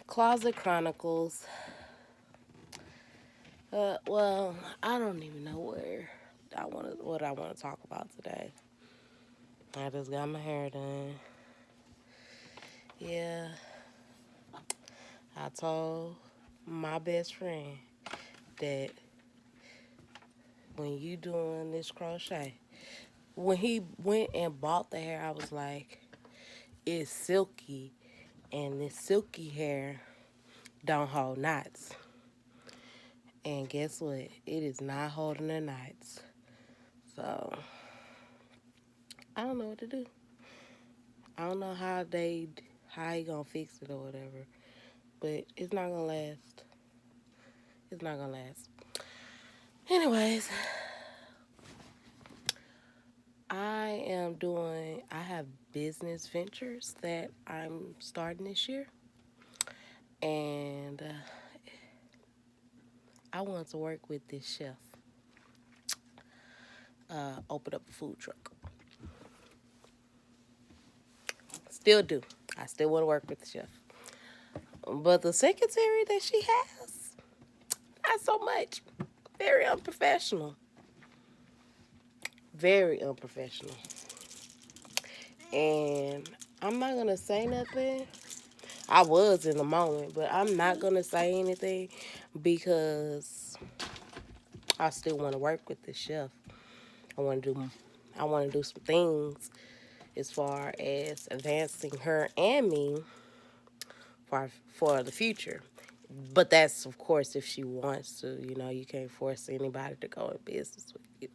Closet Chronicles. Well, I don't even know what I want to talk about today. I just got my hair done. Yeah, I told my best friend that when you doing this crochet, when he went and bought the hair, I was like, it's silky, and this silky hair don't hold knots. And guess what? It is not holding the knots. So I don't know what to do. I don't know how he gonna fix it or whatever. But it's not gonna last. It's not gonna last. Anyways, I have business ventures that I'm starting this year. And I want to work with this chef, open up a food truck. Still do. I still want to work with the chef. But the secretary that she has, not so much. Very unprofessional. Very unprofessional. And I'm not going to say nothing. I was in the moment, but I'm not going to say anything because I still want to work with the chef. I want to do I want to do some things as far as advancing her and me for the future. But that's of course if she wants to. You know, you can't force anybody to go in business with you,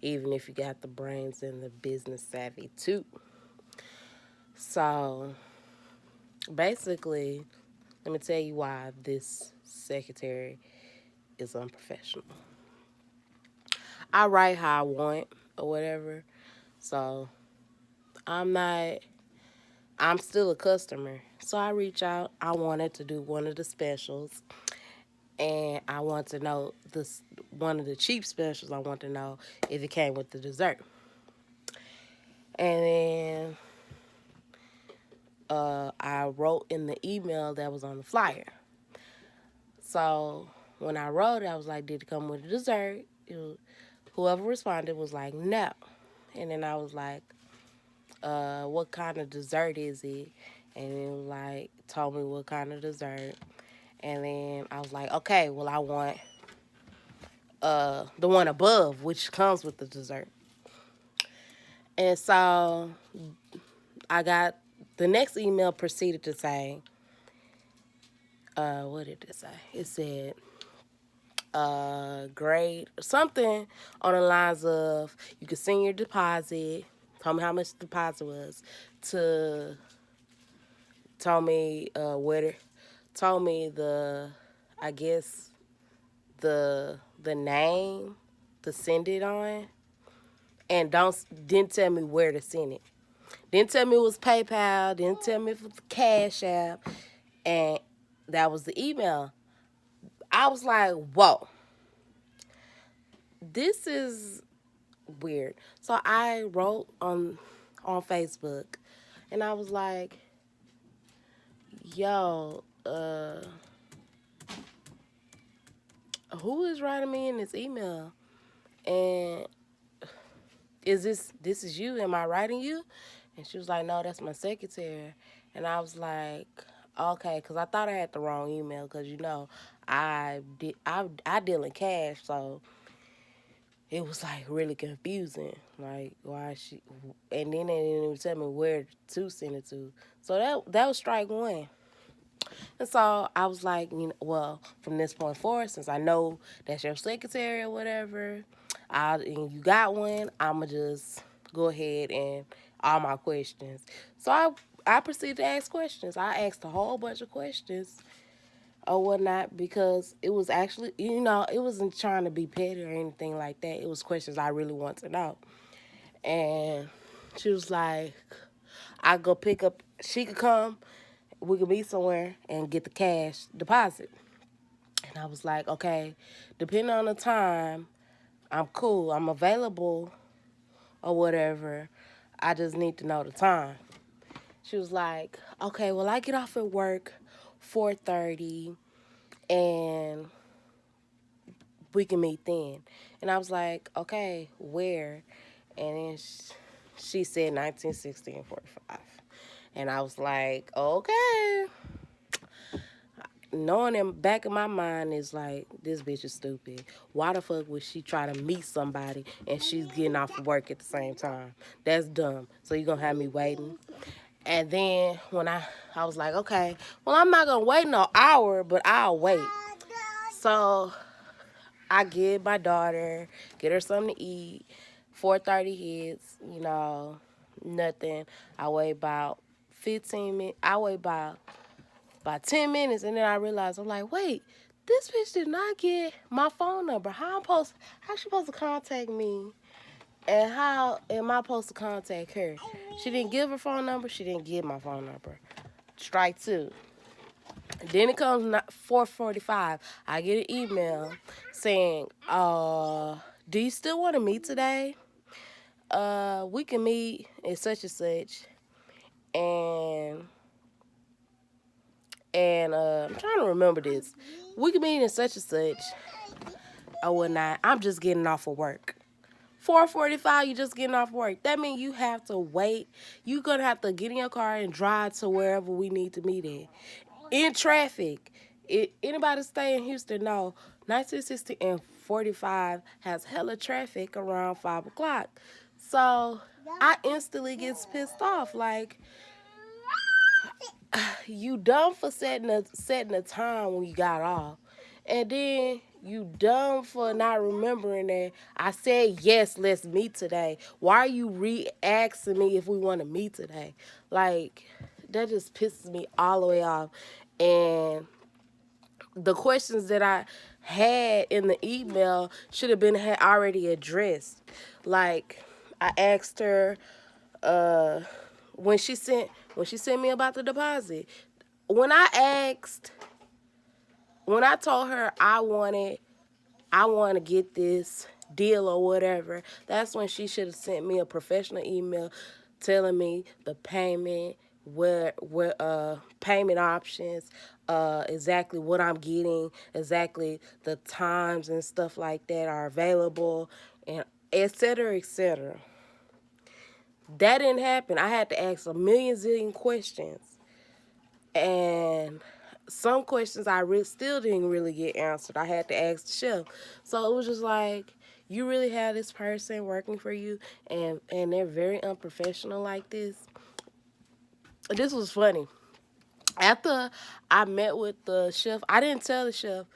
even if you got the brains and the business savvy too. So basically, let me tell you why this secretary is unprofessional. I write how I want or whatever. So I'm not I'm still a customer. So I reach out. I wanted to do one of the specials and I want to know this one of the cheap specials. I want to know if it came with the dessert. And then I wrote in the email that was on the flyer. So when I wrote it, I was like, "Did it come with the dessert?" Whoever responded was like, "No." And then I was like, "What kind of dessert is it?" And it was like told me what kind of dessert. And then I was like, "Okay, well I want the one above, which comes with the dessert." And so I got the next email proceeded to say, what did it say? It said, grade something on the lines of you could send your deposit, told me how much the deposit was, to told me told me I guess the name to send it on, and don't didn't tell me where to send it. Didn't tell me it was PayPal. Didn't tell me if it was Cash App, and that was the email. I was like, whoa, this is weird. So I wrote on Facebook, and I was like, yo, who is writing me in this email? And is this is you? Am I writing you? And she was like, no, that's my secretary. And I was like, okay, because I thought I had the wrong email because I deal in cash, so it was like really confusing. Like why she, and then they didn't even tell me where to send it to. So that was strike one. And so I was like, well, from this point forward, since I know that's your secretary or whatever, and you got one, I'ma just go ahead and all my questions. So I proceeded to ask questions. I asked a whole bunch of questions or whatnot because it was actually, it wasn't trying to be petty or anything like that. It was questions I really want to know. And she was like, I go pick up, she could come, we could meet somewhere and get the cash deposit. And I was like, okay, depending on the time, I'm cool. I'm available or whatever. I just need to know the time. She was like, okay, well, I get off at work 4:30, and we can meet then. And I was like, okay, where? And then she said 1960 and 45. And I was like, okay. Knowing in back of my mind is like, this bitch is stupid. Why the fuck would she try to meet somebody and she's getting off of work at the same time? That's dumb. So you gonna have me waiting? And then when I was like, okay, well, I'm not gonna wait no hour, but I'll wait. So I get my daughter, get her something to eat. 4:30 hits, nothing. I wait about 15 minutes. I wait about 10 minutes, and then I realized, I'm like, wait, this bitch did not get my phone number. How she supposed to contact me? And how am I supposed to contact her? She didn't give her phone number. She didn't give my phone number. Strike two. Then it comes 4:45. I get an email saying, do you still want to meet today? We can meet at such and such. And I'm trying to remember this. We can meet in such and such or whatnot. I'm just getting off of work. 4:45, you just getting off work. That means you have to wait. You're gonna have to get in your car and drive to wherever we need to meet at. In traffic. Anybody stay in Houston know 1960 and 45 has hella traffic around 5 o'clock. So I instantly gets pissed off. Like, you dumb for setting a time when you got off. And then you dumb for not remembering that I said, yes, let's meet today. Why are you re-asking me if we want to meet today? Like, that just pisses me all the way off. And the questions that I had in the email should have been had already addressed. Like, I asked her uh, when she sent me about the deposit. When I told her I want to get this deal or whatever, that's when she should have sent me a professional email telling me the payment, where payment options, exactly what I'm getting, exactly the times and stuff like that are available, and et cetera, et cetera. That didn't happen. I had to ask a million zillion questions, and some questions still didn't really get answered. I had to ask the chef. So it was just like, you really have this person working for you, and they're very unprofessional like this. This was funny. After I met with the chef, I didn't tell the chef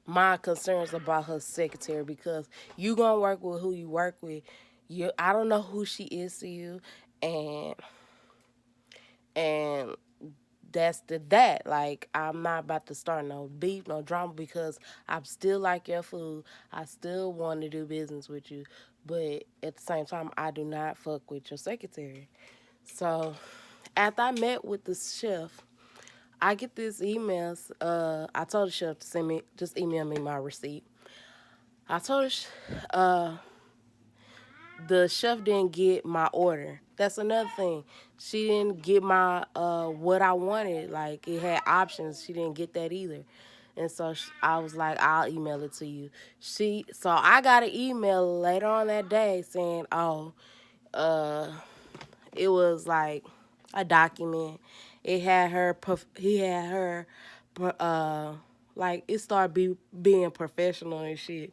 my concerns about her secretary, because you gonna work with who you work with. I don't know who she is to you, and and that. Like, I'm not about to start no beef, no drama, because I still like your food. I still want to do business with you, but at the same time, I do not fuck with your secretary. So after I met with the chef, I get these emails. I told the chef to just email me my receipt. I told the chef didn't get my order. That's another thing. She didn't get my what I wanted. Like, it had options. She didn't get that either. And so I was like, I'll email it to you. So I got an email later on that day saying, oh, uh, it was like a document. It had her. He had her. Like, it started being professional and shit.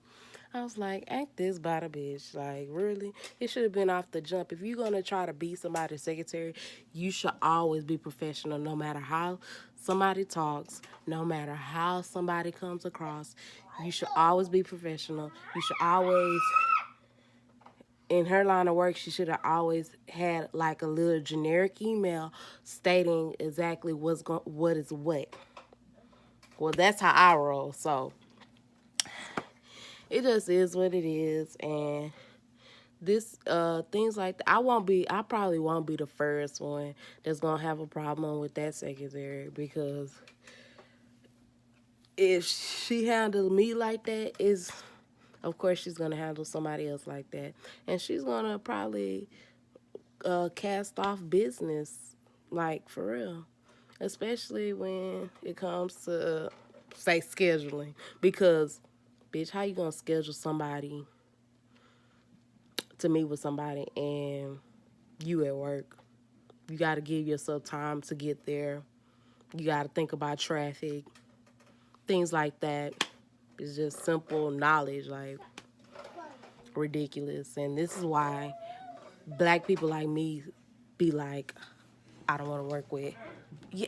I was like, ain't this about a bitch? Like, really? It should have been off the jump. If you're gonna try to be somebody's secretary, you should always be professional, no matter how somebody talks, no matter how somebody comes across. You should always be professional. You should always, in her line of work, she should have always had like a little generic email stating exactly what is what. Well, that's how I roll. So it just is what it is, and this things like that, I probably won't be the first one that's gonna have a problem with that secretary, because if she handled me like that, is of course she's gonna handle somebody else like that, and she's gonna probably cast off business, like, for real. especially when it comes to say scheduling. Because, bitch, how you gonna schedule somebody to meet with somebody and you at work? You got to give yourself time to get there. You got to think about traffic, things like that. It's just simple knowledge, like ridiculous. And this is why black people like me be like, I don't want to work with. Yeah,